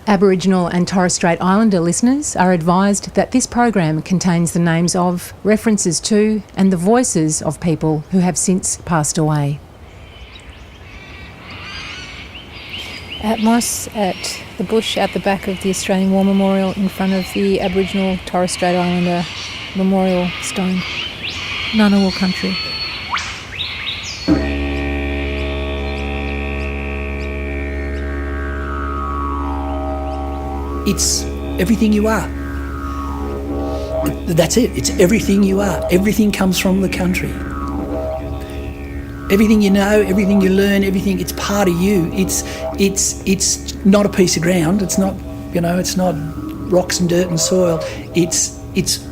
Aboriginal and Torres Strait Islander listeners are advised that this program contains the names of, references to, and the voices of people who have since passed away. At Moss, at the bush at the back of the Australian War Memorial in front of the Aboriginal Torres Strait Islander Memorial Stone, Ngunnawal country. It's everything you are. That's it. It's everything you are. Everything comes from the country. Everything you know, everything you learn, everything, it's part of you. It's not a piece of ground. It's not, it's not rocks and dirt and soil. It's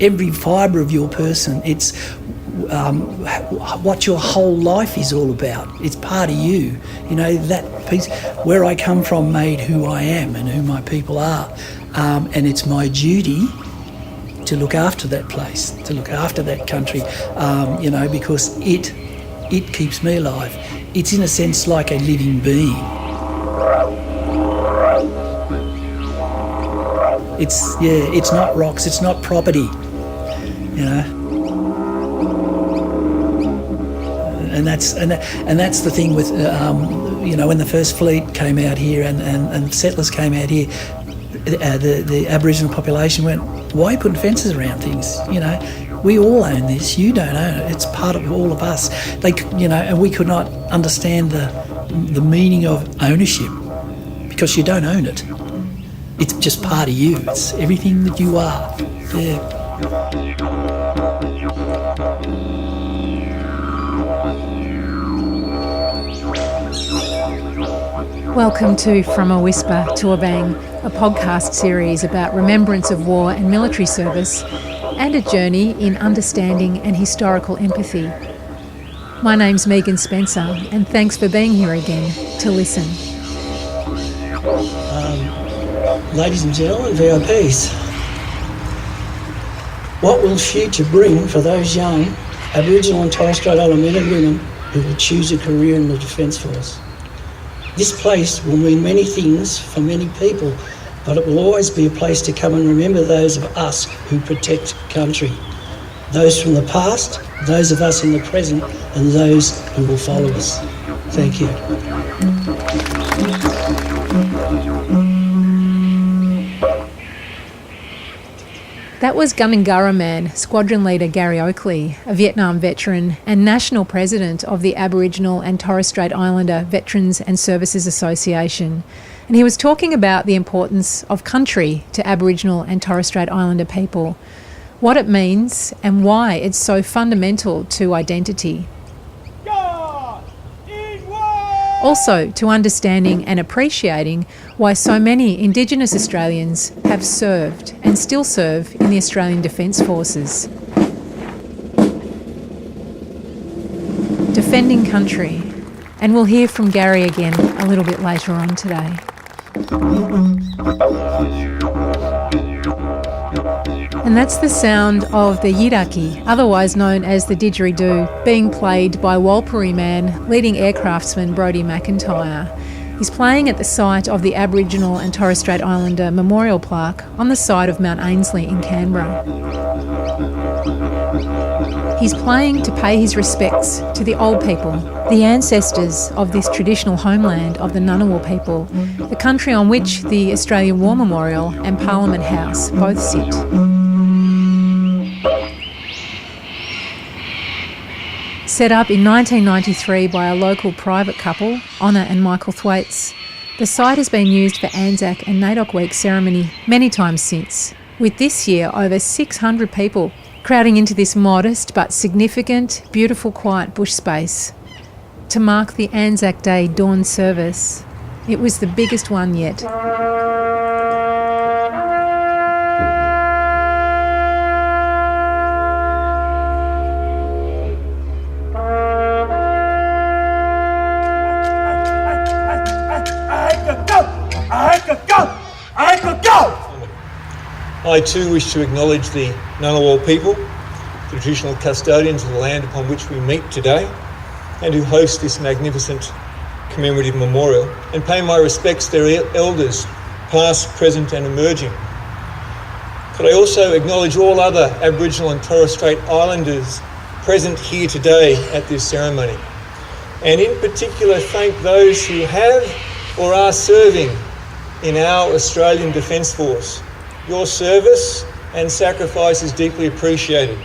every fibre of your person. It's what your whole life is all about. It's part of you. That piece, where I come from made who I am and who my people are. And it's my duty to look after that place, to look after that country, because it keeps me alive. It's in a sense like a living being. It's not rocks, it's not property, And that's the thing with when the first fleet came out here and settlers came out here, the Aboriginal population went, why are you putting fences around things? We all own this. You don't own it. It's part of all of us. And we could not understand the meaning of ownership because you don't own it. It's just part of you. It's everything that you are. Yeah. Welcome to From a Whisper to a Bang, a podcast series about remembrance of war and military service and a journey in understanding and historical empathy. My name's Megan Spencer, and thanks for being here again to listen. Ladies and gentlemen, VIPs, what will future bring for those young Aboriginal and Torres Strait Islander men and women who will choose a career in the Defence Force? This place will mean many things for many people, but it will always be a place to come and remember those of us who protect country. Those from the past, those of us in the present, and those who will follow us. Thank you. That was Gunditjmara man, Squadron Leader Gary Oakley, a Vietnam veteran and National President of the Aboriginal and Torres Strait Islander Veterans and Services Association. And he was talking about the importance of country to Aboriginal and Torres Strait Islander people, what it means and why it's so fundamental to identity. Also to understanding and appreciating why so many Indigenous Australians have served and still serve in the Australian Defence Forces. Defending country, and we'll hear from Gary again a little bit later on today. And that's the sound of the Yidaki, otherwise known as the didgeridoo, being played by Walpuri man, leading aircraftsman Brodie McIntyre. He's playing at the site of the Aboriginal and Torres Strait Islander Memorial Plaque on the side of Mount Ainslie in Canberra. He's playing to pay his respects to the old people, the ancestors of this traditional homeland of the Ngunnawal people, the country on which the Australian War Memorial and Parliament House both sit. Set up in 1993 by a local private couple, Honor and Michael Thwaites, the site has been used for Anzac and NAIDOC Week ceremony many times since, with this year over 600 people crowding into this modest but significant, beautiful, quiet bush space. To mark the Anzac Day dawn service, it was the biggest one yet. I too wish to acknowledge the Ngunnawal people, the traditional custodians of the land upon which we meet today, and who host this magnificent commemorative memorial, and pay my respects to their elders, past, present and emerging. Could I also acknowledge all other Aboriginal and Torres Strait Islanders present here today at this ceremony, and in particular thank those who have or are serving in our Australian Defence Force. Your service and sacrifice is deeply appreciated.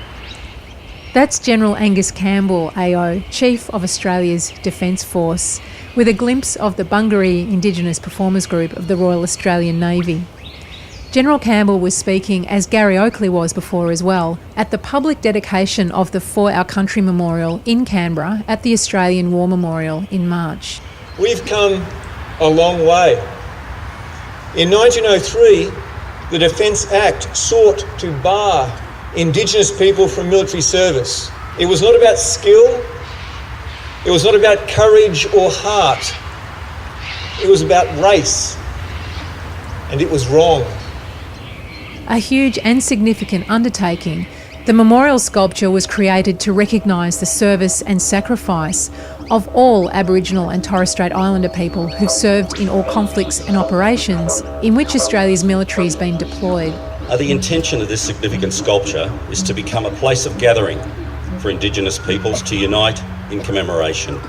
That's General Angus Campbell, AO, Chief of Australia's Defence Force, with a glimpse of the Bungaree Indigenous Performers Group of the Royal Australian Navy. General Campbell was speaking, as Gary Oakley was before as well, at the public dedication of the For Our Country Memorial in Canberra at the Australian War Memorial in March. We've come a long way. In 1903, the Defence Act sought to bar Indigenous people from military service. It was not about skill, it was not about courage or heart, it was about race, and it was wrong. A huge and significant undertaking, the memorial sculpture was created to recognise the service and sacrifice of all Aboriginal and Torres Strait Islander people who've served in all conflicts and operations in which Australia's military has been deployed. The intention of this significant sculpture is to become a place of gathering for Indigenous peoples to unite in commemoration.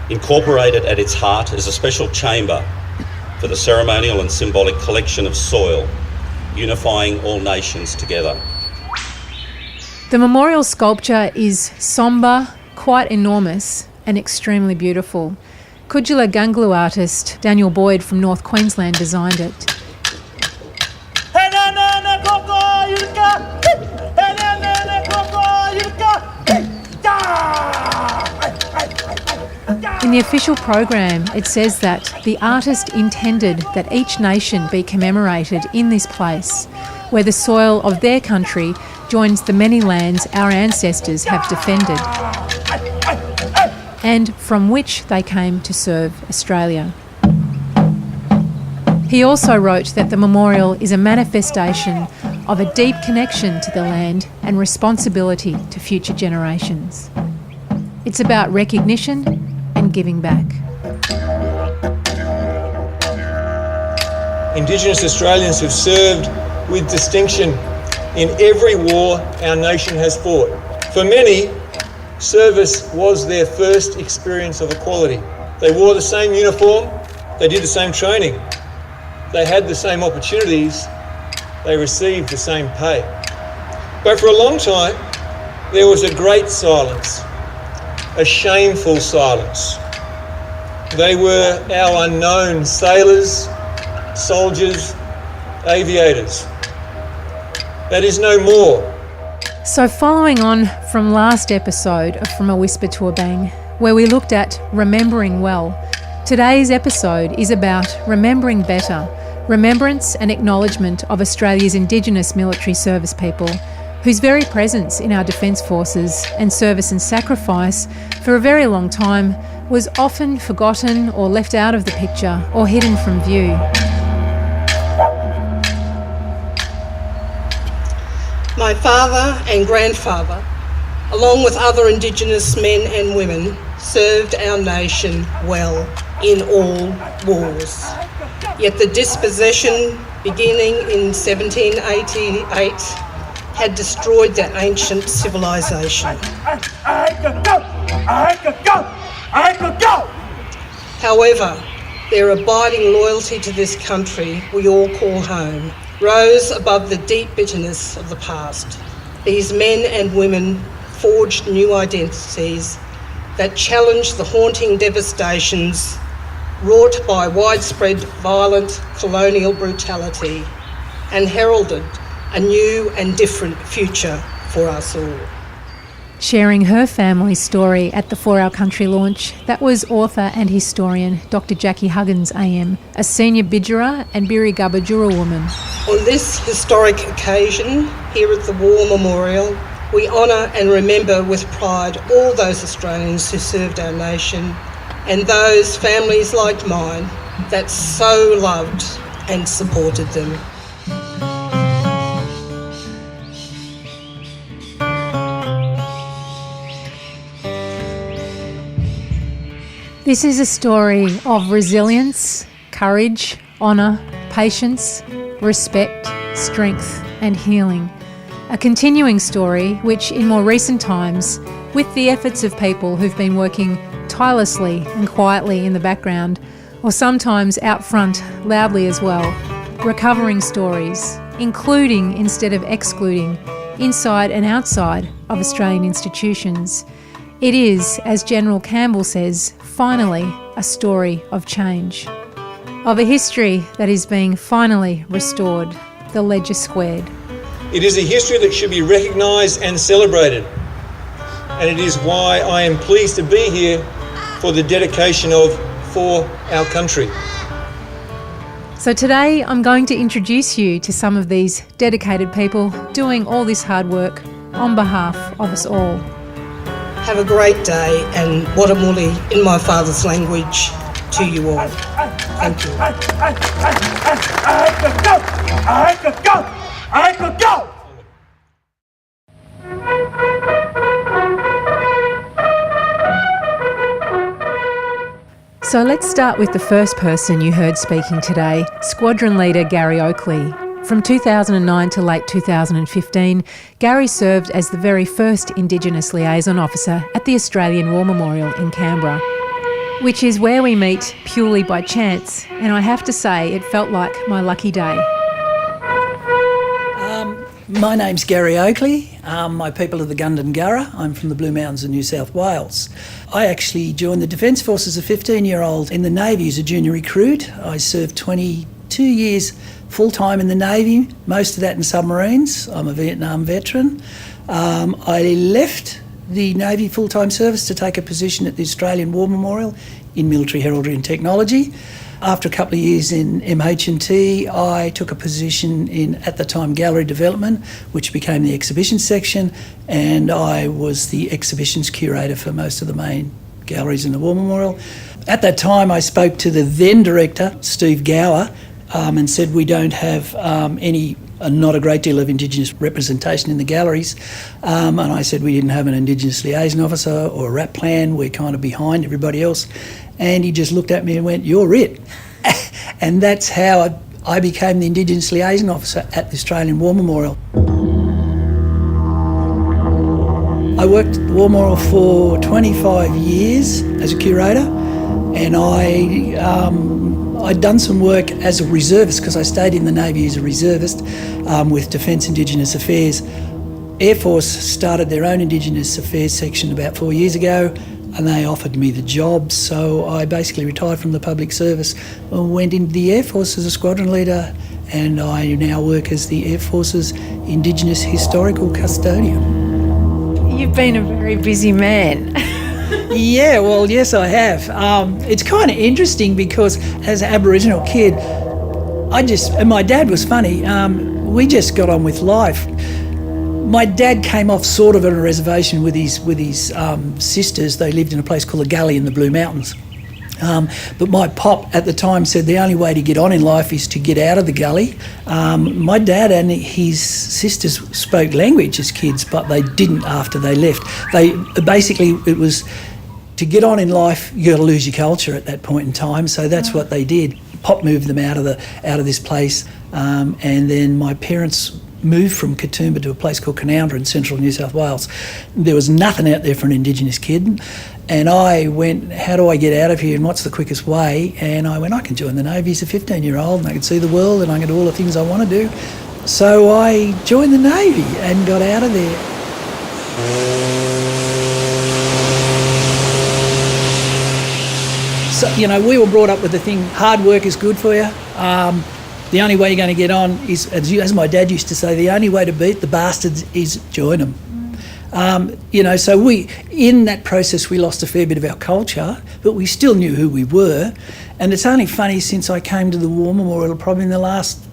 Incorporated at its heart is a special chamber for the ceremonial and symbolic collection of soil, unifying all nations together. The memorial sculpture is sombre, quite enormous and extremely beautiful. Kudjula Ganglu artist Daniel Boyd from North Queensland designed it. In the official program, it says that the artist intended that each nation be commemorated in this place, where the soil of their country joins the many lands our ancestors have defended, and from which they came to serve Australia. He also wrote that the memorial is a manifestation of a deep connection to the land and responsibility to future generations. It's about recognition and giving back. Indigenous Australians have served with distinction in every war our nation has fought. For many, service was their first experience of equality. They wore the same uniform, they did the same training, they had the same opportunities, they received the same pay. But for a long time, there was a great silence, a shameful silence. They were our unknown sailors, soldiers, aviators. That is no more. So following on from last episode of From a Whisper to a Bang, where we looked at remembering well, today's episode is about remembering better, remembrance and acknowledgement of Australia's Indigenous military service people, whose very presence in our defence forces and service and sacrifice for a very long time was often forgotten or left out of the picture or hidden from view. My father and grandfather, along with other Indigenous men and women, served our nation well in all wars. Yet the dispossession beginning in 1788 had destroyed their ancient civilization. However, their abiding loyalty to this country we all call home rose above the deep bitterness of the past. These men and women forged new identities that challenged the haunting devastations wrought by widespread violent colonial brutality and heralded a new and different future for us all. Sharing her family's story at the For Our Country launch, that was author and historian Dr. Jackie Huggins AM, a senior Bidjara and Birri-Gabba woman. On this historic occasion, here at the War Memorial, we honour and remember with pride all those Australians who served our nation and those families like mine that so loved and supported them. This is a story of resilience, courage, honour, patience, respect, strength and healing. A continuing story which in more recent times, with the efforts of people who've been working tirelessly and quietly in the background, or sometimes out front loudly as well, recovering stories, including instead of excluding, inside and outside of Australian institutions. It is, as General Campbell says, finally a story of change. Of a history that is being finally restored, the ledger squared. It is a history that should be recognised and celebrated, and it is why I am pleased to be here for the dedication of For Our Country. So today I'm going to introduce you to some of these dedicated people doing all this hard work on behalf of us all. Have a great day, and Watamuli in my father's language to you all. Thank you. I could go! So let's start with the first person you heard speaking today, Squadron Leader Gary Oakley. From 2009 to late 2015, Gary served as the very first Indigenous liaison officer at the Australian War Memorial in Canberra, which is where we meet purely by chance, and I have to say it felt like my lucky day. My name's Gary Oakley. My people are the Gunditjmara. I'm from the Blue Mountains of New South Wales. I actually joined the Defence Forces as a 15-year-old in the Navy as a junior recruit. I served 22 years full-time in the Navy, most of that in submarines. I'm a Vietnam veteran. I left the Navy full-time service to take a position at the Australian War Memorial in military heraldry and technology. After a couple of years in MH&T, I took a position in, at the time, gallery development, which became the exhibition section, and I was the exhibitions curator for most of the main galleries in the War Memorial. At that time, I spoke to the then director, Steve Gower, and said we don't have not a great deal of Indigenous representation in the galleries. And I said we didn't have an Indigenous liaison officer or a RAP plan. We're kind of behind everybody else. And he just looked at me and went, "You're it." And that's how I became the Indigenous liaison officer at the Australian War Memorial. I worked at the War Memorial for 25 years as a curator, and I'd done some work as a reservist because I stayed in the Navy as a reservist with Defence Indigenous Affairs. Air Force started their own Indigenous Affairs section about 4 years ago, and they offered me the job, so I basically retired from the public service and went into the Air Force as a squadron leader, and I now work as the Air Force's Indigenous Historical Custodian. You've been a very busy man. Yeah, well, yes, I have. It's kind of interesting because as an Aboriginal kid, and my dad was funny, we just got on with life. My dad came off sort of on a reservation with his sisters. They lived in a place called the Gully in the Blue Mountains. But my pop at the time said the only way to get on in life is to get out of the gully. My dad and his sisters spoke language as kids, but they didn't after they left. It was to get on in life, you got to lose your culture at that point in time. So that's what they did. Pop moved them out of this place, and then my parents moved from Katoomba to a place called Canoundra in central New South Wales. There was nothing out there for an Indigenous kid, and I went, how do I get out of here and what's the quickest way? And I went, I can join the Navy as a 15-year-old and I can see the world and I can do all the things I want to do. So I joined the Navy and got out of there. So, we were brought up with the thing, hard work is good for you. The only way you're going to get on is, as my dad used to say, the only way to beat the bastards is join them. So in that process, we lost a fair bit of our culture, but we still knew who we were. And it's only funny, since I came to the War Memorial, probably in the last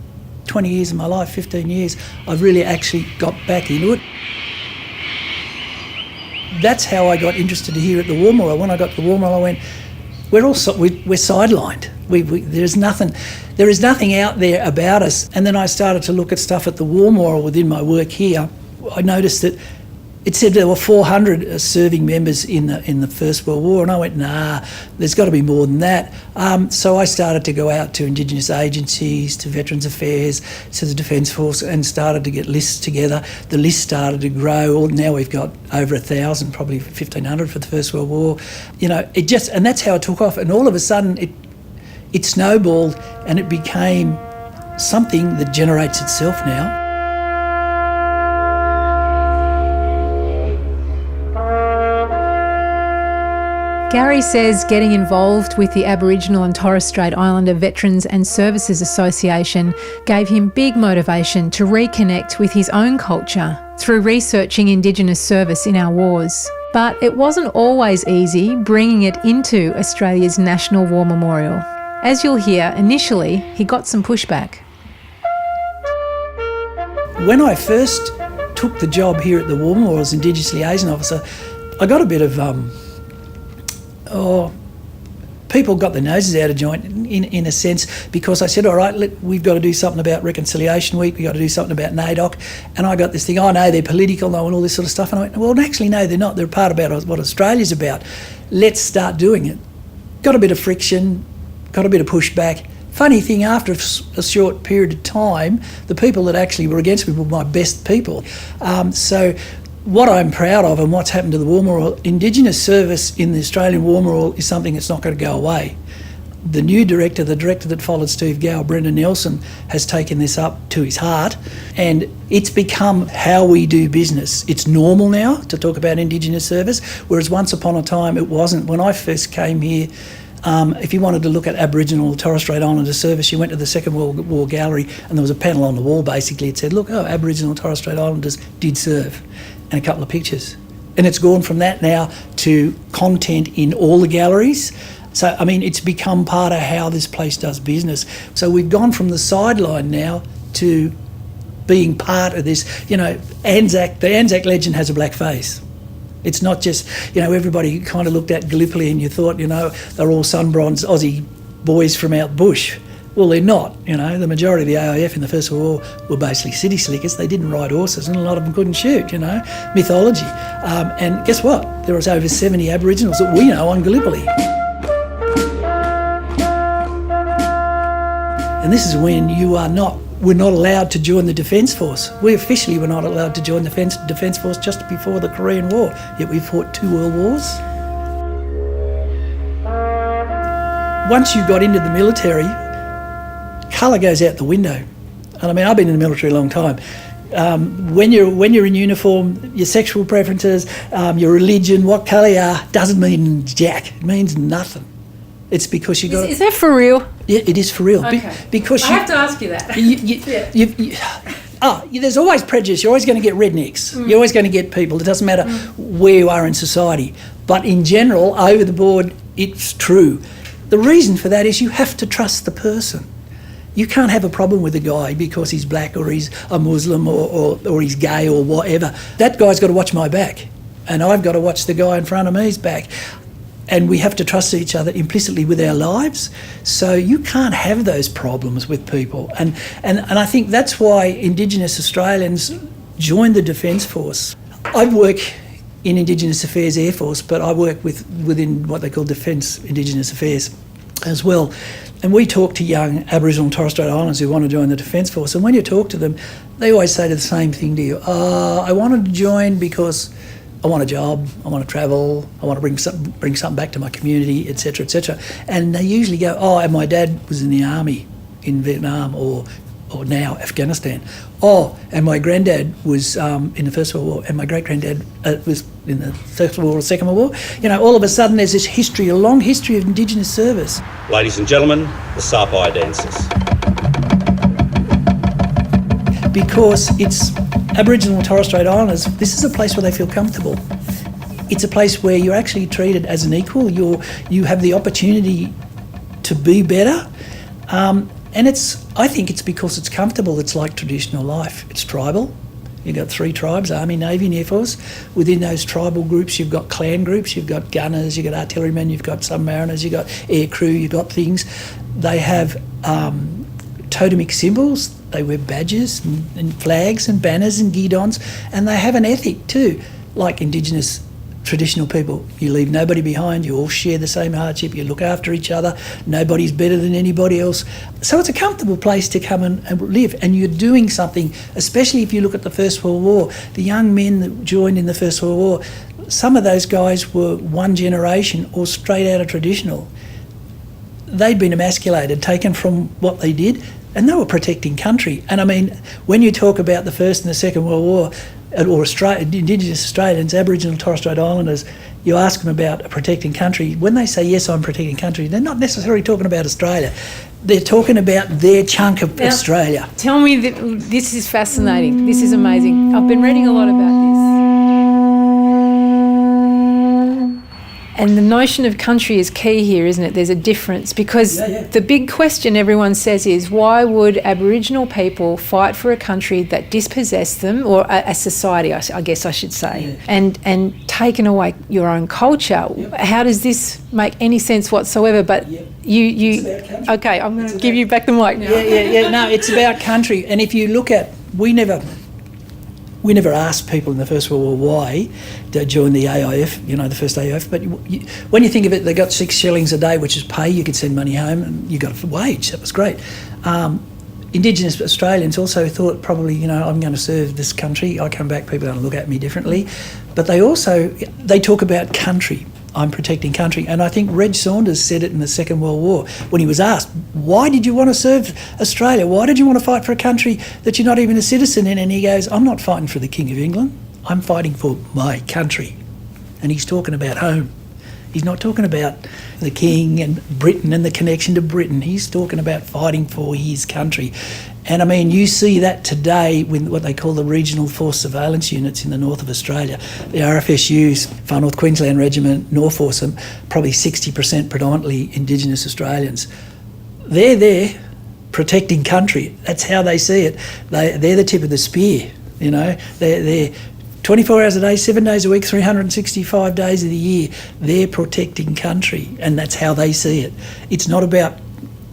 20 years of my life, 15 years, I've really actually got back into it. That's how I got interested here at the War Memorial. When I got to the War Memorial, I went, we're sidelined. There is nothing out there about us. And then I started to look at stuff at the War Memorial within my work here. I noticed that it said there were 400 serving members in the First World War, and I went, nah, there's got to be more than that. So I started to go out to Indigenous agencies, to Veterans Affairs, to the Defence Force, and started to get lists together. The list started to grow. Now we've got over 1,000, probably 1,500 for the First World War. You know, and that's how it took off. And all of a sudden, it snowballed, and it became something that generates itself now. Gary says getting involved with the Aboriginal and Torres Strait Islander Veterans and Services Association gave him big motivation to reconnect with his own culture through researching Indigenous service in our wars. But it wasn't always easy bringing it into Australia's National War Memorial. As you'll hear, initially he got some pushback. When I first took the job here at the War Memorial as Indigenous Liaison Officer, I got a bit of people got their noses out of joint in a sense, because I said, all right, we've got to do something about Reconciliation Week, we've got to do something about NAIDOC, and I got this thing, no, they're political, no, and all this sort of stuff, and I went, well, actually, no, they're not, they're a part about what Australia's about. Let's start doing it. Got a bit of friction, got a bit of pushback. Funny thing, after a short period of time, the people that actually were against me were my best people. So what I'm proud of and what's happened to the War Memorial, Indigenous service in the Australian War Memorial is something that's not going to go away. The new director, the director that followed Steve Gow, Brendan Nelson, has taken this up to his heart, and it's become how we do business. It's normal now to talk about Indigenous service, whereas once upon a time it wasn't. When I first came here, if you wanted to look at Aboriginal or Torres Strait Islander service, you went to the Second World War gallery and there was a panel on the wall basically. It said, look, Aboriginal and Torres Strait Islanders did serve, and a couple of pictures. And it's gone from that now to content in all the galleries. So, I mean, it's become part of how this place does business. So we've gone from the sideline now to being part of this. You know, the Anzac legend has a black face. It's not just, everybody kind of looked at Gallipoli and you thought, they're all sun-bronzed Aussie boys from out bush. Well, they're not. The majority of the AIF in the First World War were basically city slickers. They didn't ride horses, and a lot of them couldn't shoot, mythology. And guess what? There was over 70 Aboriginals that we know on Gallipoli. And this is when we're not allowed to join the Defence Force. We officially were not allowed to join the Defence Force just before the Korean War, yet we fought 2 world wars. Once you got into the military, colour goes out the window. And I mean, I've been in the military a long time. When you're in uniform, your sexual preferences, your religion, what colour you are, doesn't mean jack. It means nothing. It's because you got. Is that for real? Yeah, it is for real. Okay. Because I have to ask you that. There's always prejudice. You're always going to get rednecks. You're always going to get people. It doesn't matter where you are in society. But in general, over the board, it's true. The reason for that is you have to trust the person. You can't have a problem with a guy because he's black or he's a Muslim or he's gay or whatever. That guy's got to watch my back, and I've got to watch the guy in front of me's back. And we have to trust each other implicitly with our lives. So you can't have those problems with people. And I think that's why Indigenous Australians joined the Defence Force. I work in Indigenous Affairs Air Force, but I work within what they call Defence Indigenous Affairs as well. And we talk to young Aboriginal and Torres Strait Islanders who want to join the Defence Force. And when you talk to them, they always say the same thing to you. I wanted to join because I want a job, I want to travel, I want to bring something back to my community, etc., etc. And they usually go, and my dad was in the army in Vietnam or now Afghanistan. And my granddad was in the First World War, and my great-granddad was in the First World War or Second World War. All of a sudden there's this history, a long history of Indigenous service. Ladies and gentlemen, the Sarpai dancers. Because it's Aboriginal and Torres Strait Islanders, this is a place where they feel comfortable. It's a place where you're actually treated as an equal. You have the opportunity to be better. And I think it's because it's comfortable. It's like traditional life. It's tribal. You've got 3 tribes, Army, Navy and Air Force. Within those tribal groups, you've got clan groups, you've got gunners, you've got artillerymen, you've got submariners, you've got air crew, you've got things. They have totemic symbols. They wear badges and flags and banners and guidons, and they have an ethic too. like Indigenous traditional people. You leave nobody behind, you all share the same hardship, you look after each other, nobody's better than anybody else. So it's a comfortable place to come and live, and you're doing something, especially if you look at the First World War. The young men that joined in the First World War, some of those guys were one generation or straight out of traditional. They'd been emasculated, taken from what they did, and they were protecting country. And I mean, when you talk about the First and the Second World War, or Indigenous Australians, Aboriginal and Torres Strait Islanders, you ask them about protecting country. When they say, yes, I'm protecting country, they're not necessarily talking about Australia. They're talking about their chunk of Australia. Tell me, this is fascinating. This is amazing. I've been reading a lot about this. And the notion of country is key here, isn't it? There's a difference because the big question everyone says is, why would Aboriginal people fight for a country that dispossessed them, or a society, I guess I should say, and taken away your own culture? How does this make any sense whatsoever? But okay, I'm going to give you back the mic now. No, it's about country. And if you look at, we never asked people in the First World War why they joined the AIF, the first AIF, but when you think of it, they got 6 shillings a day, which is pay. You could send money home and you got a wage. That was great. Indigenous Australians also thought probably, I'm going to serve this country. I come back, people are going to look at me differently. But they talk about country. I'm protecting country. And I think Reg Saunders said it in the Second World War when he was asked, why did you want to serve Australia? Why did you want to fight for a country that you're not even a citizen in? And he goes, I'm not fighting for the King of England. I'm fighting for my country. And he's talking about home. He's not talking about the King and Britain and the connection to Britain. He's talking about fighting for his country. And I mean, you see that today with what they call the regional force surveillance units in the north of Australia. The RFSUs, Far North Queensland Regiment, North probably 60% predominantly Indigenous Australians. They're there protecting country. That's how they see it. They're the tip of the spear, They're 24 hours a day, 7 days a week, 365 days of the year. They're protecting country, and that's how they see it. It's not about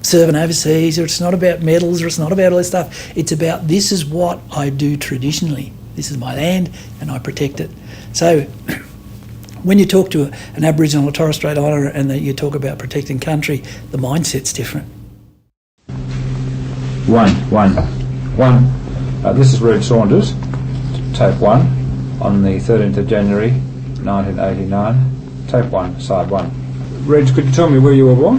serving overseas, or it's not about medals, or it's not about all this stuff. It's about, this is what I do traditionally. This is my land and I protect it. So when you talk to an Aboriginal or Torres Strait Islander and you talk about protecting country, the mindset's different. This is Reg Saunders, tape 1, on the 13th of January 1989. Tape 1, side 1. Reg, could you tell me where you were born?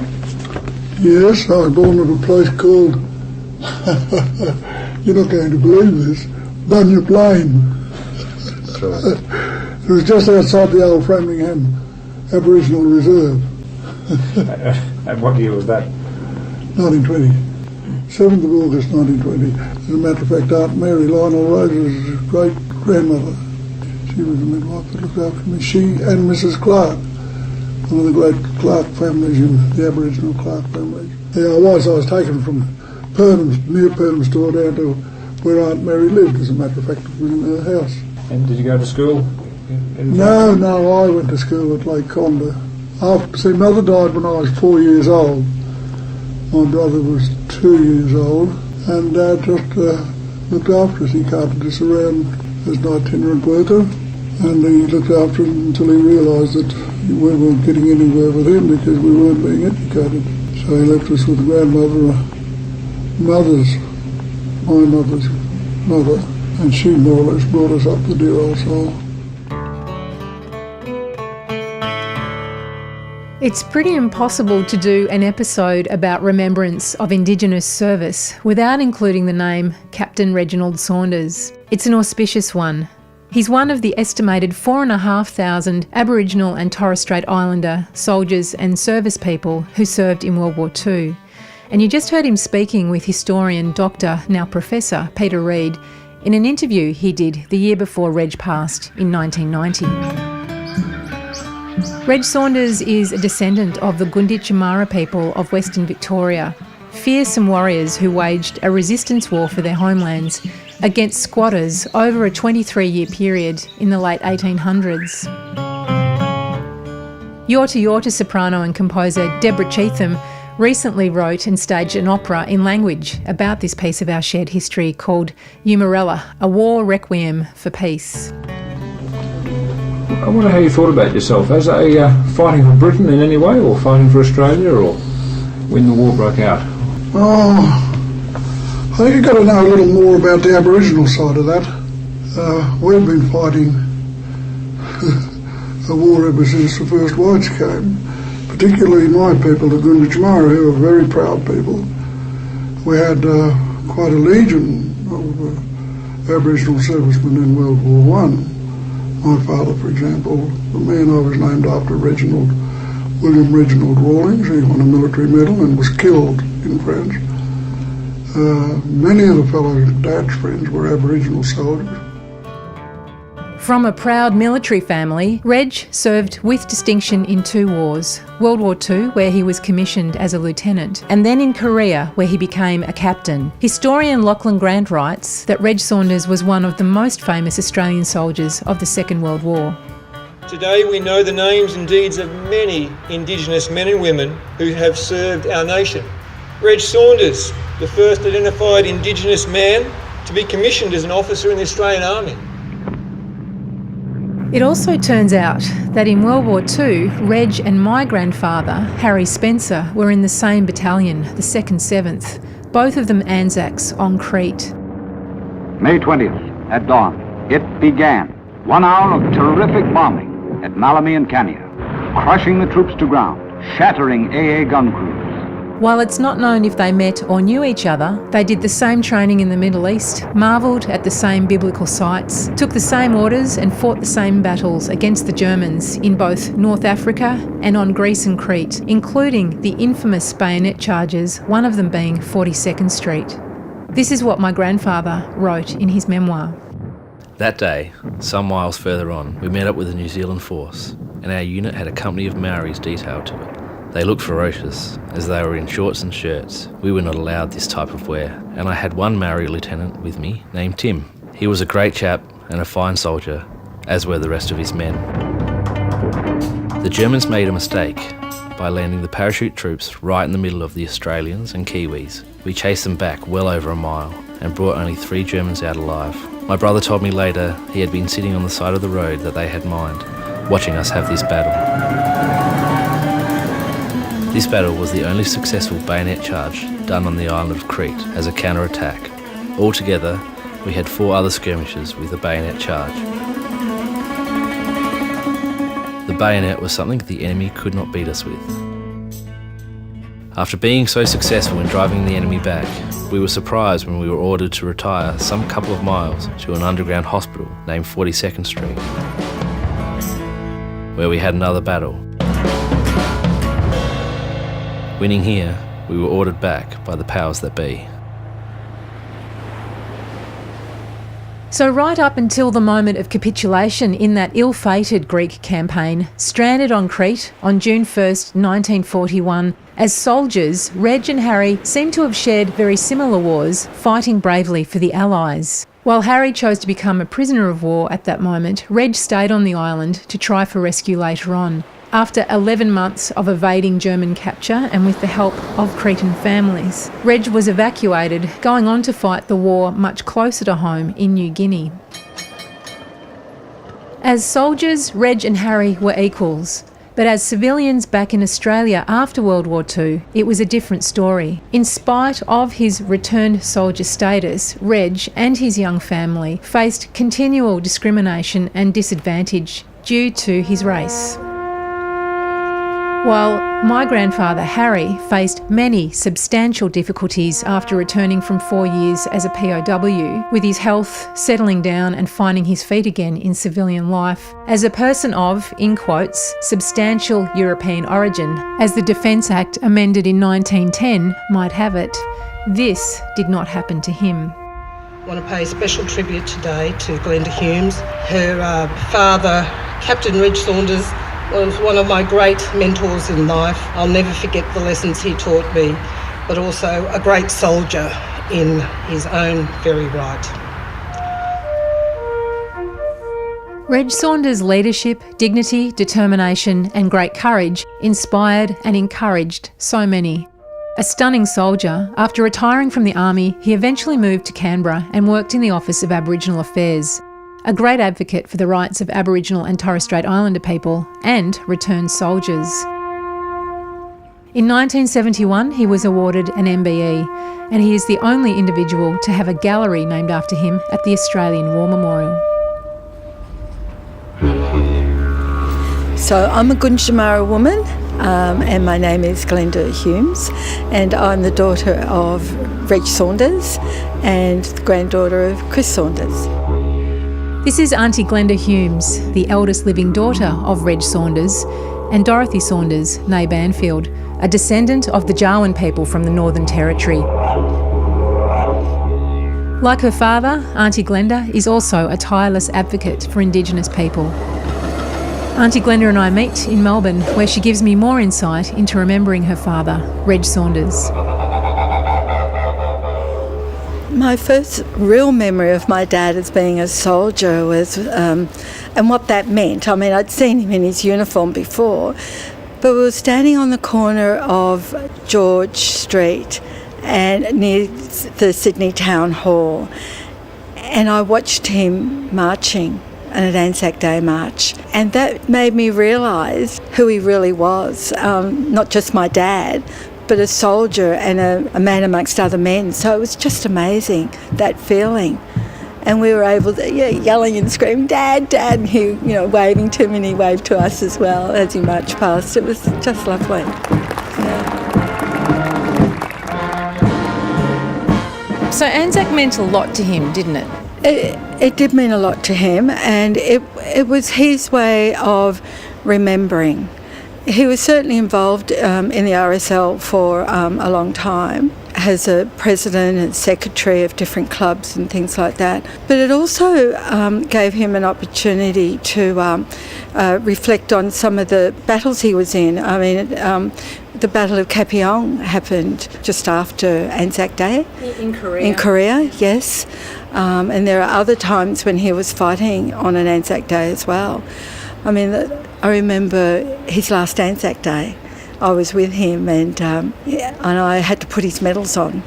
Yes, I was born at a place called, you're not going to believe this, Bunya Plain. It was just outside the old Framingham Aboriginal Reserve. And what year was that? 1920. 7th of August 1920. As a matter of fact, Aunt Mary Lionel Rose's great-grandmother, she was a midwife that looked after me. She and Mrs. Clark, one of the great Clark families in the Aboriginal Clark families. I was taken from near Purnham Store down to where Aunt Mary lived, as a matter of fact, it was in her house. And did you go to school? No, I went to school at Lake Conda. Mother died when I was 4 years old. My brother was 2 years old, and Dad just looked after us. He carted us around as an itinerant worker, and he looked after us until he realised that we weren't getting anywhere with him because we weren't being educated. So he left us with grandmother, my mother's mother, and she more or less brought us up, the dear old soul. It's pretty impossible to do an episode about remembrance of Indigenous service without including the name Captain Reginald Saunders. It's an auspicious one. He's one of the estimated 4,500 Aboriginal and Torres Strait Islander soldiers and service people who served in World War II. And you just heard him speaking with historian, Dr., now Professor, Peter Reid in an interview he did the year before Reg passed in 1990. Reg Saunders is a descendant of the Gunditjmara people of Western Victoria, fearsome warriors who waged a resistance war for their homelands against squatters over a 23-year period in the late 1800s. Yorta Yorta soprano and composer Deborah Cheetham recently wrote and staged an opera in language about this piece of our shared history called Umarella, a war requiem for peace. I wonder how you thought about yourself as a fighting for Britain in any way, or fighting for Australia, or when the war broke out? I think you've got to know a little more about the Aboriginal side of that. We've been fighting the war ever since the first whites came, particularly my people, the Gunditjmara, who are very proud people. We had quite a legion of Aboriginal servicemen in World War I. My father, for example, the man I was named after, William Reginald Rawlings, he won a military medal and was killed in France. Many of the fellow Dad's friends were Aboriginal soldiers. From a proud military family, Reg served with distinction in 2 wars. World War II, where he was commissioned as a lieutenant, and then in Korea, where he became a captain. Historian Lachlan Grant writes that Reg Saunders was one of the most famous Australian soldiers of the Second World War. Today we know the names and deeds of many Indigenous men and women who have served our nation. Reg Saunders, the first identified Indigenous man to be commissioned as an officer in the Australian Army. It also turns out that in World War II, Reg and my grandfather, Harry Spencer, were in the same battalion, the 2nd 7th, both of them Anzacs on Crete. May 20th, at dawn, it began. 1 hour of terrific bombing at Malami and Kanya, crushing the troops to ground, shattering AA gun crews. While it's not known if they met or knew each other, they did the same training in the Middle East, marvelled at the same biblical sites, took the same orders and fought the same battles against the Germans in both North Africa and on Greece and Crete, including the infamous bayonet charges, one of them being 42nd Street. This is what my grandfather wrote in his memoir. That day, some miles further on, we met up with a New Zealand force, and our unit had a company of Maoris detailed to it. They looked ferocious, as they were in shorts and shirts. We were not allowed this type of wear, and I had one Maori lieutenant with me named Tim. He was a great chap and a fine soldier, as were the rest of his men. The Germans made a mistake by landing the parachute troops right in the middle of the Australians and Kiwis. We chased them back well over a mile and brought only 3 Germans out alive. My brother told me later he had been sitting on the side of the road that they had mined, watching us have this battle. This battle was the only successful bayonet charge done on the island of Crete as a counter-attack. Altogether, we had 4 other skirmishes with a bayonet charge. The bayonet was something the enemy could not beat us with. After being so successful in driving the enemy back, we were surprised when we were ordered to retire some couple of miles to an underground hospital named 42nd Street, where we had another battle. Winning here, we were ordered back by the powers that be. So right up until the moment of capitulation in that ill-fated Greek campaign, stranded on Crete on June 1st, 1941, as soldiers, Reg and Harry seem to have shared very similar wars, fighting bravely for the Allies. While Harry chose to become a prisoner of war at that moment, Reg stayed on the island to try for rescue later on. After 11 months of evading German capture and with the help of Cretan families, Reg was evacuated, going on to fight the war much closer to home in New Guinea. As soldiers, Reg and Harry were equals, but as civilians back in Australia after World War II, it was a different story. In spite of his returned soldier status, Reg and his young family faced continual discrimination and disadvantage due to his race. While my grandfather Harry faced many substantial difficulties after returning from 4 years as a POW, with his health settling down and finding his feet again in civilian life, as a person of, in quotes, substantial European origin, as the Defence Act amended in 1910 might have it, this did not happen to him. I want to pay special tribute today to Glenda Humes. Her father, Captain Reg Saunders, was one of my great mentors in life. I'll never forget the lessons he taught me, but also a great soldier in his own very right. Reg Saunders' leadership, dignity, determination and great courage inspired and encouraged so many. A stunning soldier, after retiring from the army, he eventually moved to Canberra and worked in the Office of Aboriginal Affairs. a great advocate for the rights of Aboriginal and Torres Strait Islander people and returned soldiers. In 1971, he was awarded an MBE, and he is the only individual to have a gallery named after him at the Australian War Memorial. So I'm a Gunditjmara woman, and my name is Glenda Humes, and I'm the daughter of Reg Saunders and the granddaughter of Chris Saunders. This is Auntie Glenda Humes, the eldest living daughter of Reg Saunders, and Dorothy Saunders, née Banfield, a descendant of the Jawoyn people from the Northern Territory. Like her father, Auntie Glenda is also a tireless advocate for Indigenous people. Auntie Glenda and I meet in Melbourne, where she gives me more insight into remembering her father, Reg Saunders. My first real memory of my dad as being a soldier was, and what that meant. I mean, I'd seen him in his uniform before, but we were standing on the corner of George Street and near the Sydney Town Hall, and I watched him marching at an Anzac Day march, and that made me realise who he really was, not just my dad, but a soldier and a man amongst other men. So it was just amazing, that feeling. And we were able to, yelling and screaming, "Dad, Dad," and he, waving to him, and he waved to us as well as he marched past. It was just lovely. Yeah. So Anzac meant a lot to him, didn't it? It did mean a lot to him, and it was his way of remembering. He was certainly involved in the RSL for a long time, as a president and secretary of different clubs and things like that. But it also gave him an opportunity to reflect on some of the battles he was in. I mean, the Battle of Captain happened just after Anzac Day. In Korea. In Korea, yes. And there are other times when he was fighting on an Anzac Day as well. I mean, I remember his last Anzac Day. I was with him, and I had to put his medals on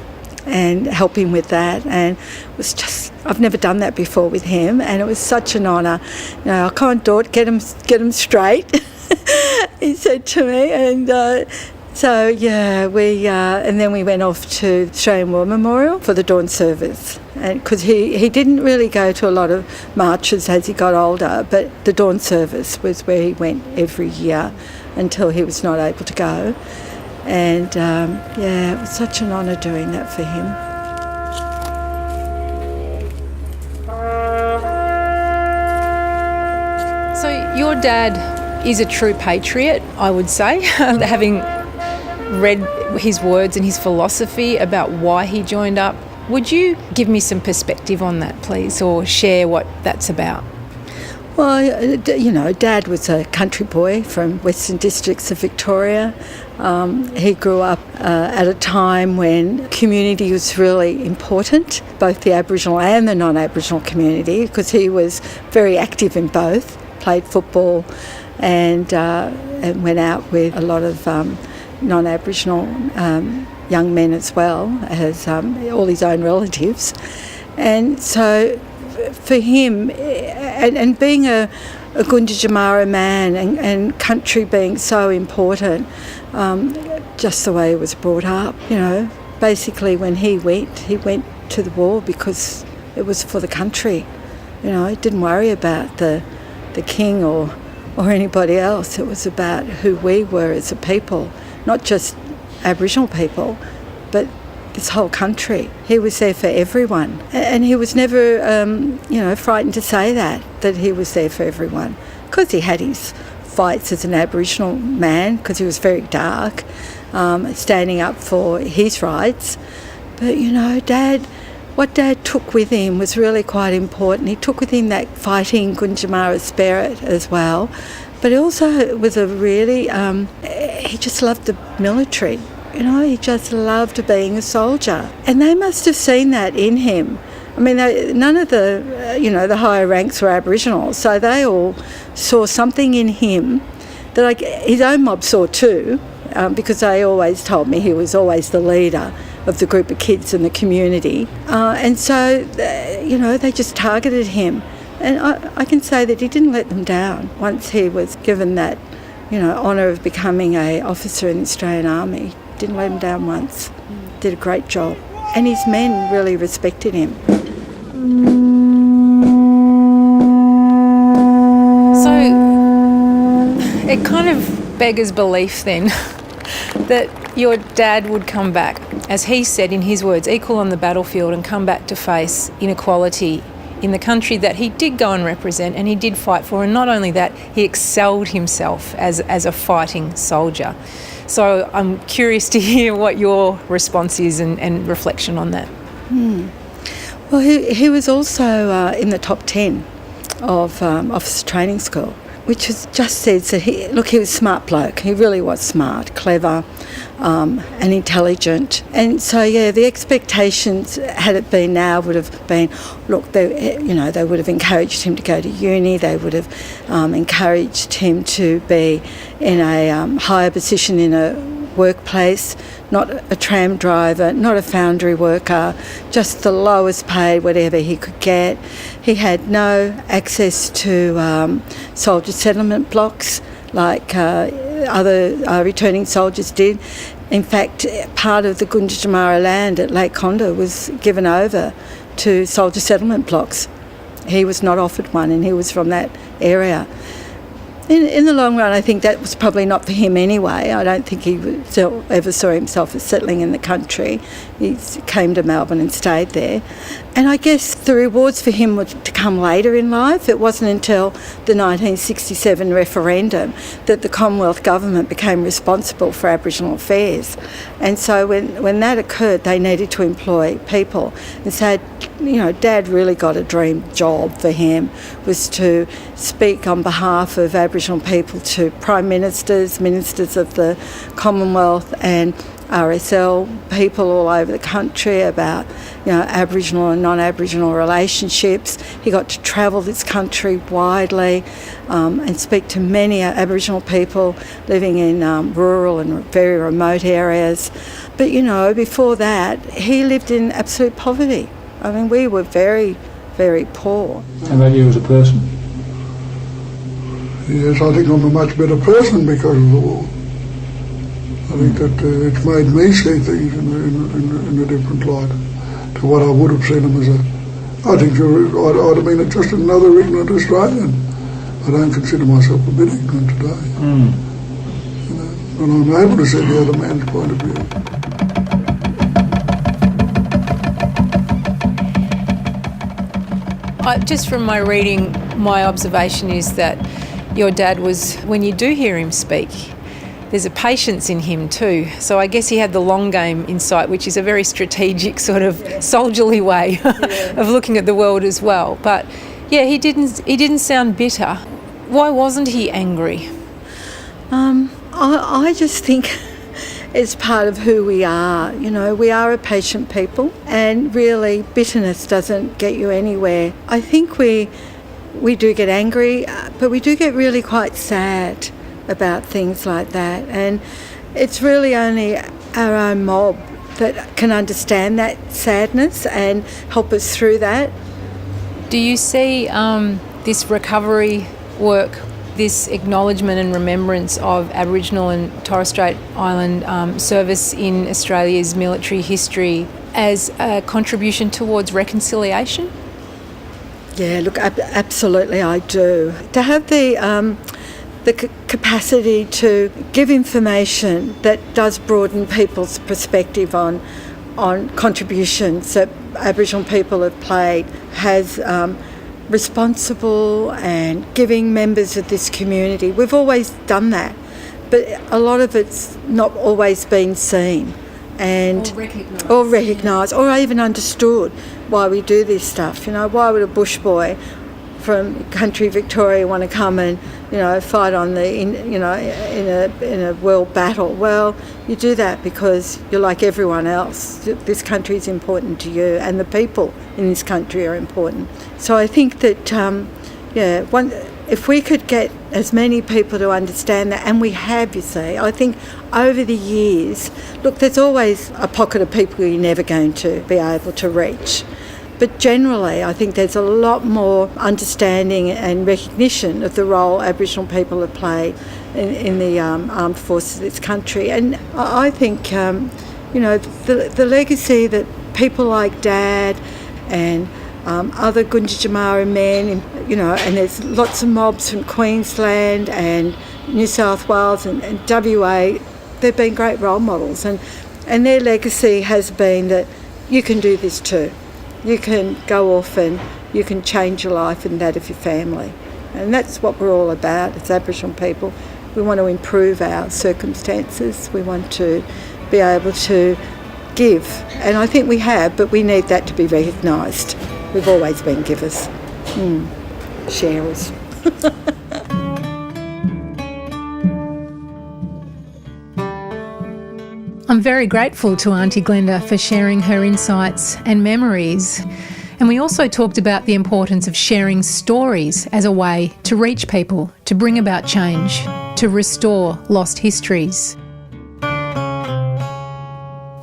and help him with that. And it was just, I've never done that before with him, and it was such an honour. I can't do it, get him straight, he said to me. And and then we went off to Australian War Memorial for the dawn service, because he didn't really go to a lot of marches as he got older, but the dawn service was where he went every year until he was not able to go. And it was such an honour doing that for him. So your dad is a true patriot, I would say, having read his words and his philosophy about why he joined up. Would you give me some perspective on that, please, or share what that's about? Well, Dad was a country boy from Western Districts of Victoria. He grew up at a time when community was really important, both the Aboriginal and the non-Aboriginal community, because he was very active in both, played football and went out with a lot of non-Aboriginal young men as well as all his own relatives. And so for him, and being a Gunditjmara man and country being so important, just the way he was brought up, basically when he went to the war because it was for the country. He didn't worry about the king or anybody else. It was about who we were as a people, not just Aboriginal people, but this whole country. He was there for everyone, and he was never, frightened to say that he was there for everyone, because he had his fights as an Aboriginal man, because he was very dark, standing up for his rights. But what Dad took with him was really quite important. He took with him that fighting Gunditjmara spirit as well, but he also was a really, he just loved the military. He just loved being a soldier. And they must have seen that in him. I mean, none of the, the higher ranks were Aboriginal, so they all saw something in him that his own mob saw too, because they always told me he was always the leader of the group of kids in the community. And so, they just targeted him. And I can say that he didn't let them down. Once he was given that, honour of becoming an officer in the Australian Army, didn't let him down once. Did a great job. And his men really respected him. So it kind of beggars belief then that your dad would come back, as he said in his words, equal on the battlefield, and come back to face inequality in the country that he did go and represent and he did fight for. And not only that, he excelled himself as a fighting soldier. So I'm curious to hear what your response is and reflection on that. Well, he was also in the top 10 of officer training school, which just says that he was a smart bloke. He really was smart, clever, and intelligent. And so, the expectations, had it been now, would have been, look, they would have encouraged him to go to uni. They would have encouraged him to be in a higher position in a workplace, not a tram driver, not a foundry worker, just the lowest paid, whatever he could get. He had no access to soldier settlement blocks like other returning soldiers did. In fact, part of the Gunditjmara land at Lake Condah was given over to soldier settlement blocks. He was not offered one, and he was from that area. In the long run, I think that was probably not for him anyway. I don't think he ever saw himself as settling in the country. He came to Melbourne and stayed there. And I guess the rewards for him were to come later in life. It wasn't until the 1967 referendum that the Commonwealth government became responsible for Aboriginal affairs. And so when that occurred, they needed to employ people. And so, Dad really got a dream job for him, was to speak on behalf of Aboriginal people to Prime Ministers, Ministers of the Commonwealth and RSL people all over the country about, Aboriginal and non-Aboriginal relationships. He got to travel this country widely and speak to many Aboriginal people living in rural and very remote areas. But, before that, he lived in absolute poverty. I mean, we were very, very poor. How about you as a person? Yes, I think I'm a much better person because of the war. I think that it's made me see things in a different light to what I would have seen them as I think I'd have been just another ignorant Australian. I don't consider myself a bit ignorant today. And I'm able to see the other man's point of view. Just from my reading, my observation is that your dad was, when you do hear him speak, there's a patience in him too. So I guess he had the long game insight, which is a very strategic sort of soldierly way of looking at the world as well. But he didn't sound bitter. Why wasn't he angry? I just think it's part of who we are. We are a patient people, and really bitterness doesn't get you anywhere. I think we do get angry, but we do get really quite sad about things like that. And it's really only our own mob that can understand that sadness and help us through that. Do you see this recovery work, this acknowledgement and remembrance of Aboriginal and Torres Strait Island service in Australia's military history as a contribution towards reconciliation? Yeah, look, absolutely I do. To have the capacity to give information that does broaden people's perspective on contributions that Aboriginal people have played has responsible and giving members of this community. We've always done that, but a lot of it's not always been seen and or recognised or even understood why we do this stuff. Why would a bush boy from country Victoria want to come and fight on in a world battle? Well, you do that because you're like everyone else. This country is important to you, and the people in this country are important. So I think that if we could get as many people to understand that, and we have, you see, I think over the years, look, there's always a pocket of people you're never going to be able to reach. But generally, I think there's a lot more understanding and recognition of the role Aboriginal people have played in the armed forces of this country. And I think, the legacy that people like Dad and other Gunditjmara men, and there's lots of mobs from Queensland and New South Wales and WA, they've been great role models. And their legacy has been that you can do this too. You can go off and you can change your life and that of your family. And that's what we're all about as Aboriginal people. We want to improve our circumstances. We want to be able to give. And I think we have, but we need that to be recognised. We've always been givers. Sharers. I'm very grateful to Auntie Glenda for sharing her insights and memories. And we also talked about the importance of sharing stories as a way to reach people, to bring about change, to restore lost histories.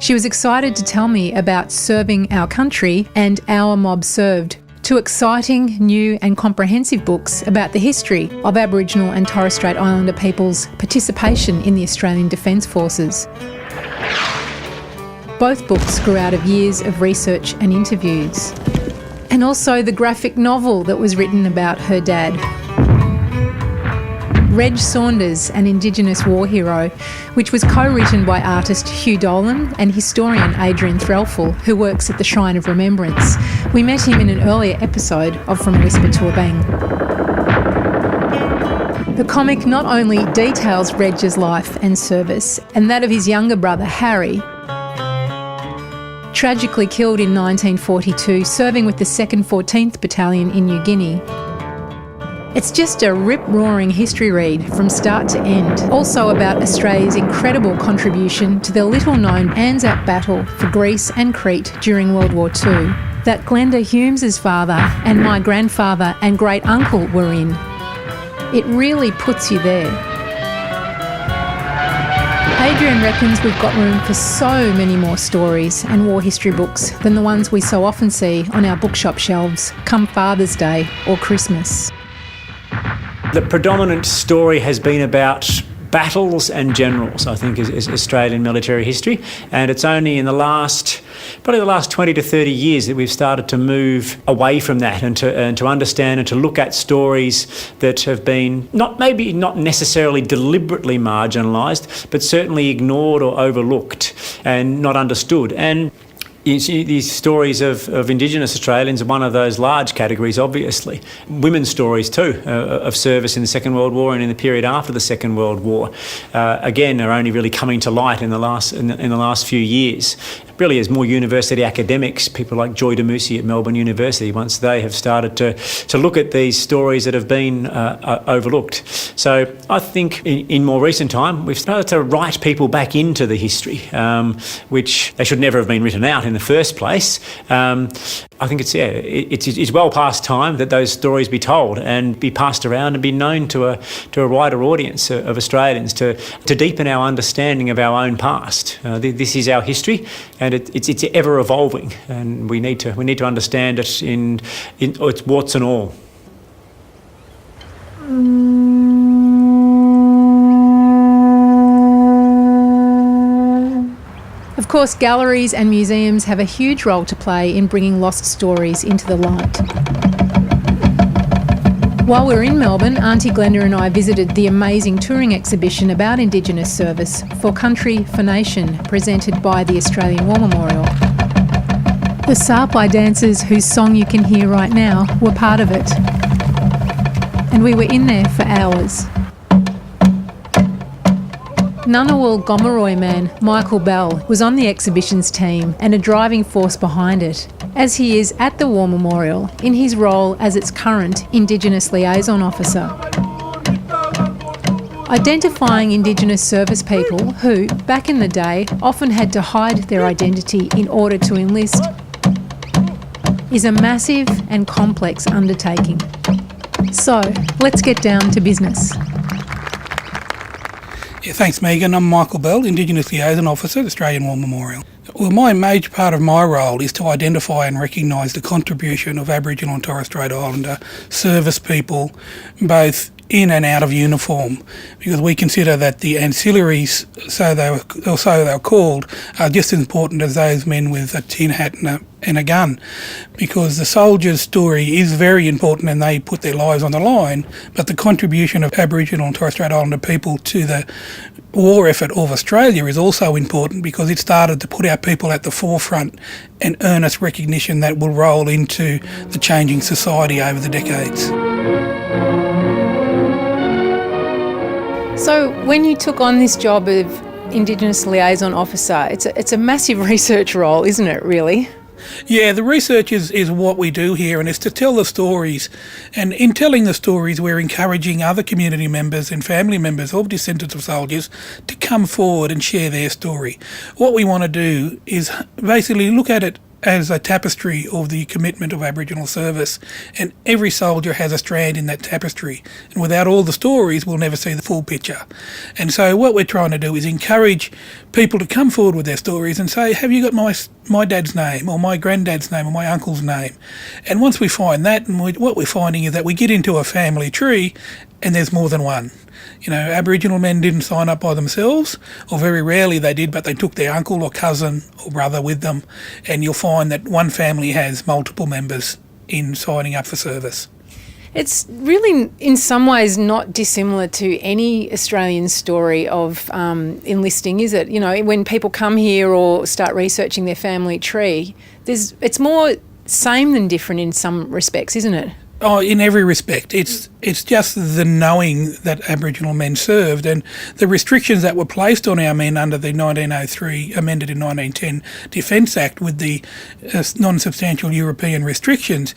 She was excited to tell me about Serving Our Country and Our Mob Served, two exciting, new and comprehensive books about the history of Aboriginal and Torres Strait Islander people's participation in the Australian Defence Forces. Both books grew out of years of research and interviews. And also the graphic novel that was written about her dad. Reg Saunders, an Indigenous war hero, which was co-written by artist Hugh Dolan and historian Adrian Threlfall, who works at the Shrine of Remembrance. We met him in an earlier episode of From a Whisper to a Bang. The comic not only details Reg's life and service, and that of his younger brother Harry, tragically killed in 1942 serving with the 2nd 14th Battalion in New Guinea. It's just a rip-roaring history read from start to end, also about Australia's incredible contribution to the little-known Anzac battle for Greece and Crete during World War II, that Glenda Humes' father and my grandfather and great-uncle were in. It really puts you there. Adrian reckons we've got room for so many more stories and war history books than the ones we so often see on our bookshop shelves come Father's Day or Christmas. The predominant story has been about battles and generals, I think, is Australian military history. And it's only in the last 20 to 30 years that we've started to move away from that and to understand and to look at stories that have been not necessarily deliberately marginalised, but certainly ignored or overlooked and not understood. And these stories of Indigenous Australians are one of those large categories, obviously. Women's stories too, of service in the Second World War and in the period after the Second World War, again, are only really coming to light in the last few years. Really, as more university academics, people like Joy DeMusi at Melbourne University, once they have started to look at these stories that have been overlooked. So I think in more recent time, we've started to write people back into the history, which they should never have been written out in the first place. I think it's well past time that those stories be told and be passed around and be known to a wider audience of Australians to deepen our understanding of our own past. This is our history, and it's ever evolving, and we need to understand it in its warts and all. Of course, galleries and museums have a huge role to play in bringing lost stories into the light. While we were in Melbourne, Auntie Glenda and I visited the amazing touring exhibition about Indigenous service For Country, for Nation, presented by the Australian War Memorial. The Sarpai dancers, whose song you can hear right now, were part of it. And we were in there for hours. Ngunnawal Gomeroi man Michael Bell was on the exhibition's team and a driving force behind it, as he is at the War Memorial in his role as its current Indigenous Liaison Officer. Identifying Indigenous service people who, back in the day, often had to hide their identity in order to enlist is a massive and complex undertaking. So, let's get down to business. Yeah, thanks, Megan. I'm Michael Bell, Indigenous Liaison Officer at Australian War Memorial. Well, my major part of my role is to identify and recognise the contribution of Aboriginal and Torres Strait Islander service people, both in and out of uniform, because we consider that the ancillaries, so they were called, are just as important as those men with a tin hat and a gun, because the soldier's story is very important and they put their lives on the line, but the contribution of Aboriginal and Torres Strait Islander people to the war effort of Australia is also important, because it started to put our people at the forefront and earnest recognition that will roll into the changing society over the decades. So when you took on this job of Indigenous Liaison Officer, it's a massive research role, isn't it, really? Yeah, the research is what we do here, and it's to tell the stories. And in telling the stories, we're encouraging other community members and family members of descendants of soldiers to come forward and share their story. What we want to do is basically look at it as a tapestry of the commitment of Aboriginal service, and every soldier has a strand in that tapestry, and without all the stories we'll never see the full picture. And so what we're trying to do is encourage people to come forward with their stories and say, have you got my dad's name or my granddad's name or my uncle's name? And once we find that, and what we're finding is that we get into a family tree and there's more than one. You know, Aboriginal men didn't sign up by themselves, or very rarely they did, but they took their uncle or cousin or brother with them, and you'll find that one family has multiple members in signing up for service. It's really, in some ways, not dissimilar to any Australian story of enlisting, is it? You know, when people come here or start researching their family tree, it's more same than different in some respects, isn't it? Oh, in every respect. It's just the knowing that Aboriginal men served, and the restrictions that were placed on our men under the 1903, amended in 1910 Defence Act with the non-substantial European restrictions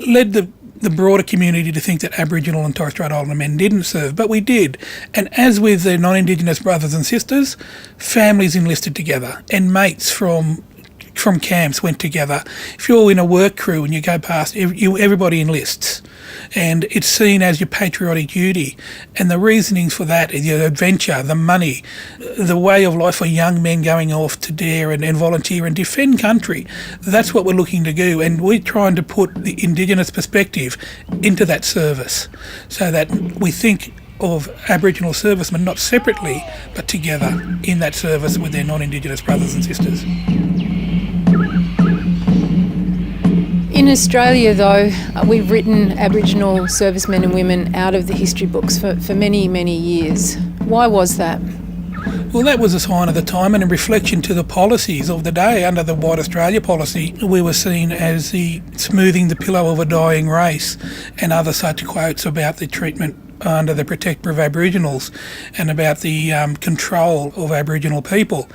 led the broader community to think that Aboriginal and Torres Strait Islander men didn't serve, but we did. And as with the non-Indigenous brothers and sisters, families enlisted together, and mates from camps went together. If you're in a work crew and you go past, everybody enlists, and it's seen as your patriotic duty. And the reasonings for that is your adventure, the money, the way of life for young men going off to dare and volunteer and defend country. That's what we're looking to do, and we're trying to put the Indigenous perspective into that service, so that we think of Aboriginal servicemen not separately but together in that service with their non-Indigenous brothers and sisters. In Australia, though, we've written Aboriginal servicemen and women out of the history books for many, many years. Why was that? Well, that was a sign of the time and a reflection to the policies of the day. Under the White Australia policy, we were seen as the smoothing the pillow of a dying race, and other such quotes about the treatment under the Protector of Aboriginals and about the control of Aboriginal people.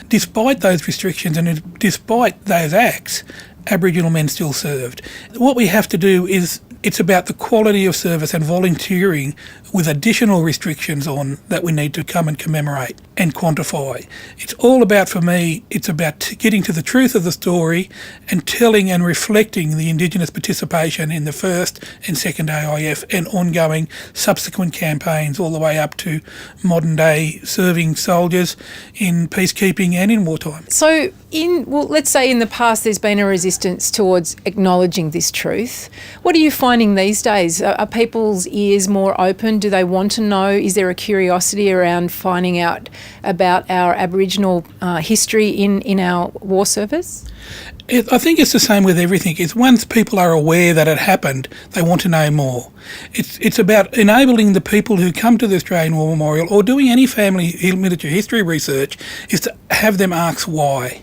Despite those restrictions and despite those acts, Aboriginal men still served. What we have to do is, it's about the quality of service and volunteering with additional restrictions on that we need to come and commemorate and quantify. It's all about, for me, it's about getting to the truth of the story and telling and reflecting the Indigenous participation in the first and second AIF and ongoing subsequent campaigns all the way up to modern day serving soldiers in peacekeeping and in wartime. So let's say in the past there's been a resistance towards acknowledging this truth. What are you finding these days? Are people's ears more open? Do they want to know? Is there a curiosity around finding out about our Aboriginal history in our war service? I think it's the same with everything. It's once people are aware that it happened, they want to know more. It's about enabling the people who come to the Australian War Memorial or doing any family military history research is to have them ask why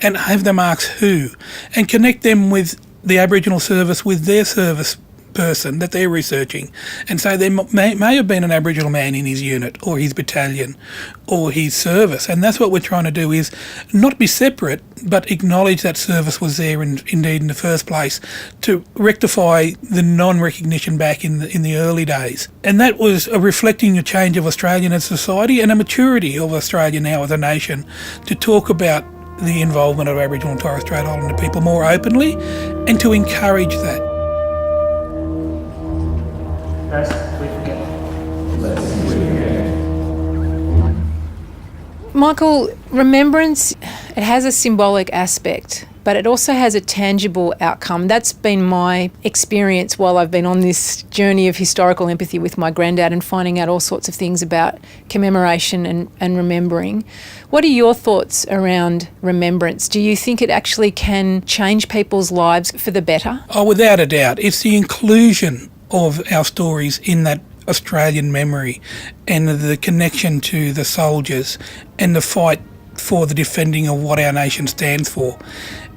and have them ask who, and connect them with the Aboriginal service with their service person that they're researching, and so there may have been an Aboriginal man in his unit or his battalion or his service, and that's what we're trying to do, is not be separate but acknowledge that service was there indeed in the first place, to rectify the non-recognition back in the early days. And that was reflecting a change of Australian as society and a maturity of Australia now as a nation to talk about the involvement of Aboriginal and Torres Strait Islander people more openly and to encourage that. Michael, remembrance, it has a symbolic aspect, but it also has a tangible outcome. That's been my experience while I've been on this journey of historical empathy with my granddad and finding out all sorts of things about commemoration and remembering. What are your thoughts around remembrance? Do you think it actually can change people's lives for the better? Oh, without a doubt. It's the inclusion of our stories in that Australian memory and the connection to the soldiers and the fight for the defending of what our nation stands for.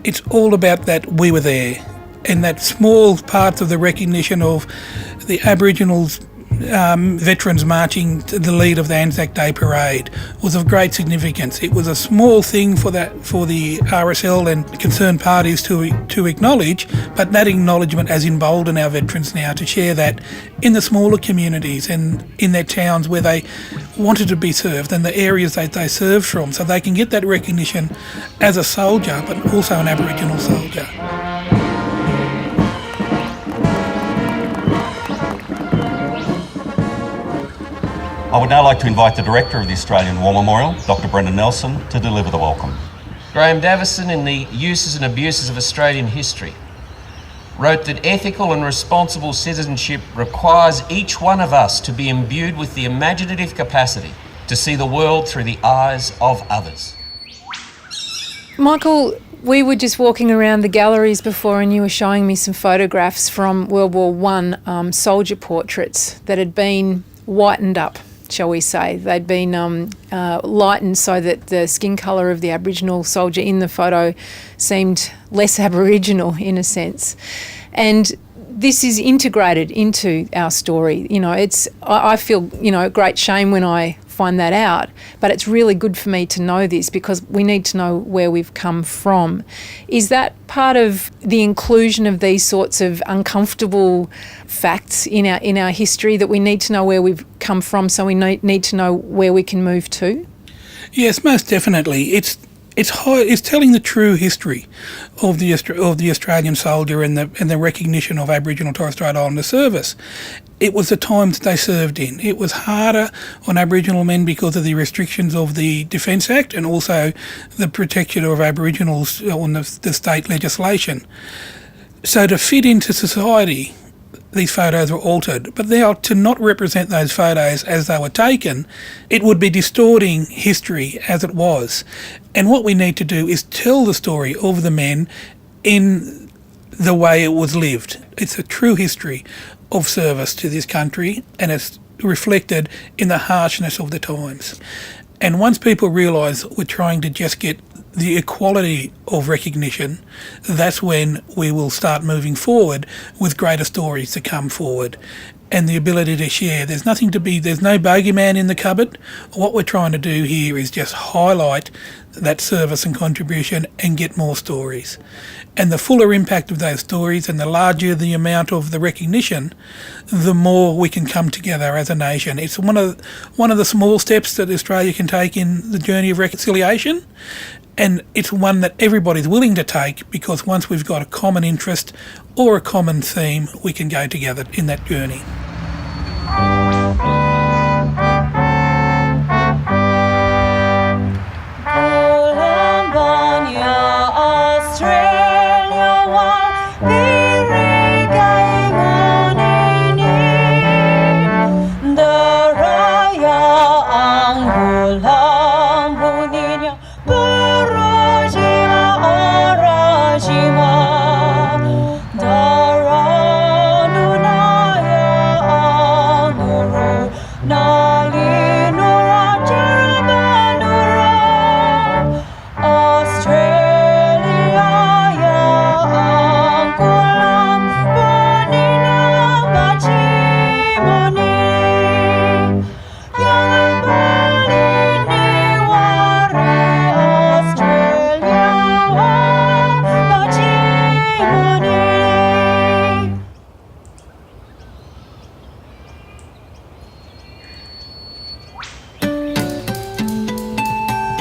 It's all about that we were there, and that small part of the recognition of the Aboriginals veterans marching to the lead of the Anzac Day parade was of great significance. It was a small thing for the RSL and concerned parties to acknowledge, but that acknowledgement has emboldened our veterans now to share that in the smaller communities and in their towns where they wanted to be served and the areas that they served from, so they can get that recognition as a soldier, but also an Aboriginal soldier. I would now like to invite the Director of the Australian War Memorial, Dr. Brendan Nelson, to deliver the welcome. Graham Davison, in The Uses and Abuses of Australian History, wrote that ethical and responsible citizenship requires each one of us to be imbued with the imaginative capacity to see the world through the eyes of others. Michael, we were just walking around the galleries before and you were showing me some photographs from World War I soldier portraits that had been whitened up, shall we say. They'd been lightened so that the skin colour of the Aboriginal soldier in the photo seemed less Aboriginal in a sense. And this is integrated into our story. You know, I feel, great shame when I find that out, but it's really good for me to know this because we need to know where we've come from. Is that part of the inclusion of these sorts of uncomfortable facts in our history, that we need to know where we've come from, so we need to know where we can move to? Yes, most definitely. It's telling the true history of the Australian soldier and the recognition of Aboriginal and Torres Strait Islander service. It was the times they served in. It was harder on Aboriginal men because of the restrictions of the Defence Act and also the protection of Aboriginals on the state legislation. So to fit into society, these photos were altered, but now to not represent those photos as they were taken, it would be distorting history as it was. And what we need to do is tell the story of the men in the way it was lived. It's a true history of service to this country, and it's reflected in the harshness of the times. And once people realise we're trying to just get the equality of recognition, that's when we will start moving forward with greater stories to come forward and the ability to share. There's no bogeyman in the cupboard. What we're trying to do here is just highlight that service and contribution and get more stories. And the fuller impact of those stories and the larger the amount of the recognition, the more we can come together as a nation. It's one of the small steps that Australia can take in the journey of reconciliation, and it's one that everybody's willing to take, because once we've got a common interest or a common theme, we can go together in that journey.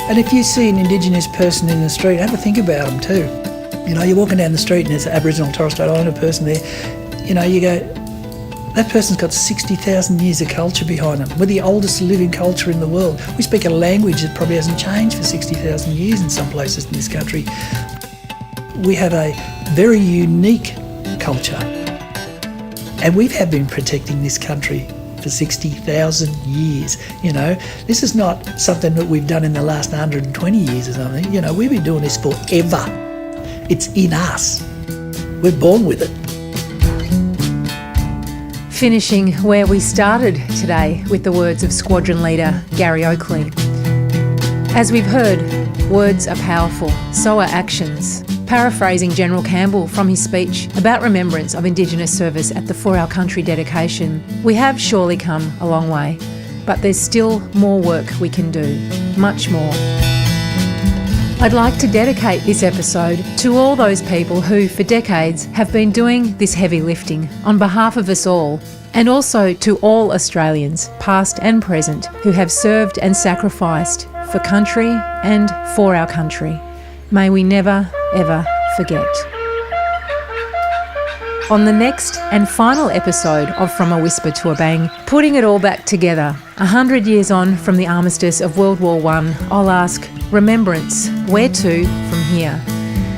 And if you see an Indigenous person in the street, have a think about them too. You're walking down the street and there's an Aboriginal and Torres Strait Islander person there. You go, That person's got 60,000 years of culture behind them. We're the oldest living culture in the world. We speak a language that probably hasn't changed for 60,000 years in some places in this country. We have a very unique culture. And we have been protecting this country for 60,000 years. You know, this is not something that we've done in the last 120 years or something. You know, we've been doing this forever. It's in us. We're born with it. Finishing where we started today with the words of Squadron Leader Gary Oakley. As we've heard, words are powerful, so are actions. Paraphrasing General Campbell from his speech about remembrance of Indigenous service at the For Our Country dedication, we have surely come a long way, but there's still more work we can do, much more. I'd like to dedicate this episode to all those people who, for decades, have been doing this heavy lifting on behalf of us all, and also to all Australians, past and present, who have served and sacrificed for country and for our country. May we never, ever forget. On the next and final episode of From a Whisper to a Bang, putting it all back together, 100 years on from the armistice of World War I, I'll ask, remembrance, where to from here?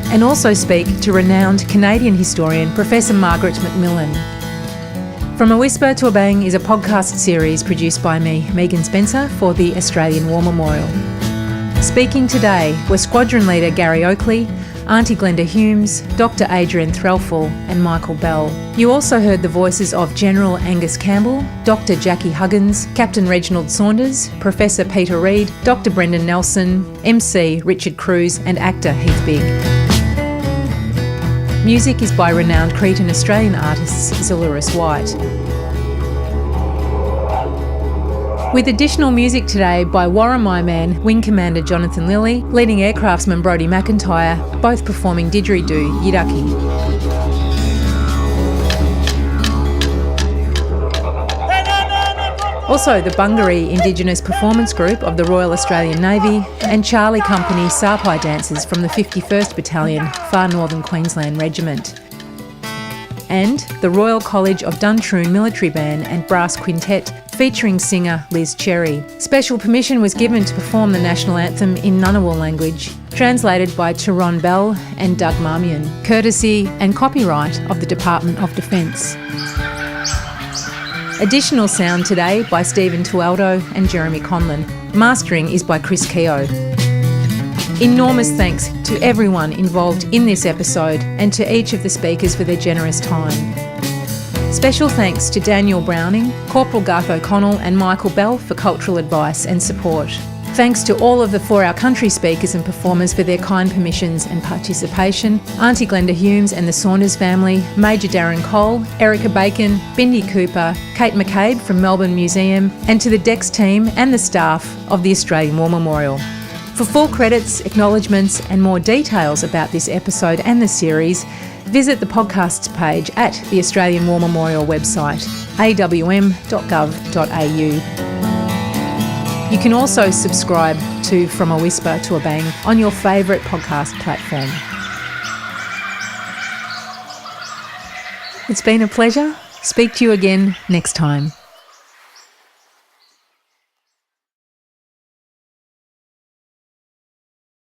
And also speak to renowned Canadian historian Professor Margaret McMillan. From a Whisper to a Bang is a podcast series produced by me, Megan Spencer, for the Australian War Memorial. Speaking today were Squadron Leader Gary Oakley, Auntie Glenda Humes, Dr. Adrian Threlfall and Michael Bell. You also heard the voices of General Angus Campbell, Dr. Jackie Huggins, Captain Reginald Saunders, Professor Peter Reid, Dr. Brendan Nelson, MC Richard Cruz and actor Heath Bigg. Music is by renowned Cretan Australian artists Zilurus White. With additional music today by Warramai Man, Wing Commander Jonathan Lilly, Leading Aircraftsman Brodie McIntyre, both performing Didgeridoo Yidaki. Also the Bungaree Indigenous Performance Group of the Royal Australian Navy and Charlie Company Sarpai dancers from the 51st Battalion, Far Northern Queensland Regiment. And the Royal College of Duntroon Military Band and Brass Quintet featuring singer Liz Cherry. Special permission was given to perform the national anthem in Ngunnawal language, translated by Tyrone Bell and Doug Marmion, courtesy and copyright of the Department of Defence. Additional sound today by Stephen Tualdo and Jeremy Conlon. Mastering is by Chris Keogh. Enormous thanks to everyone involved in this episode and to each of the speakers for their generous time. Special thanks to Daniel Browning, Corporal Garth O'Connell and Michael Bell for cultural advice and support. Thanks to all of the For Our Country speakers and performers for their kind permissions and participation, Auntie Glenda Humes and the Saunders family, Major Darren Cole, Erica Bacon, Bindi Cooper, Kate McCabe from Melbourne Museum, and to the DEX team and the staff of the Australian War Memorial. For full credits, acknowledgements and more details about this episode and the series, visit the podcasts page at the Australian War Memorial website, awm.gov.au. You can also subscribe to From a Whisper to a Bang on your favourite podcast platform. It's been a pleasure. Speak to you again next time.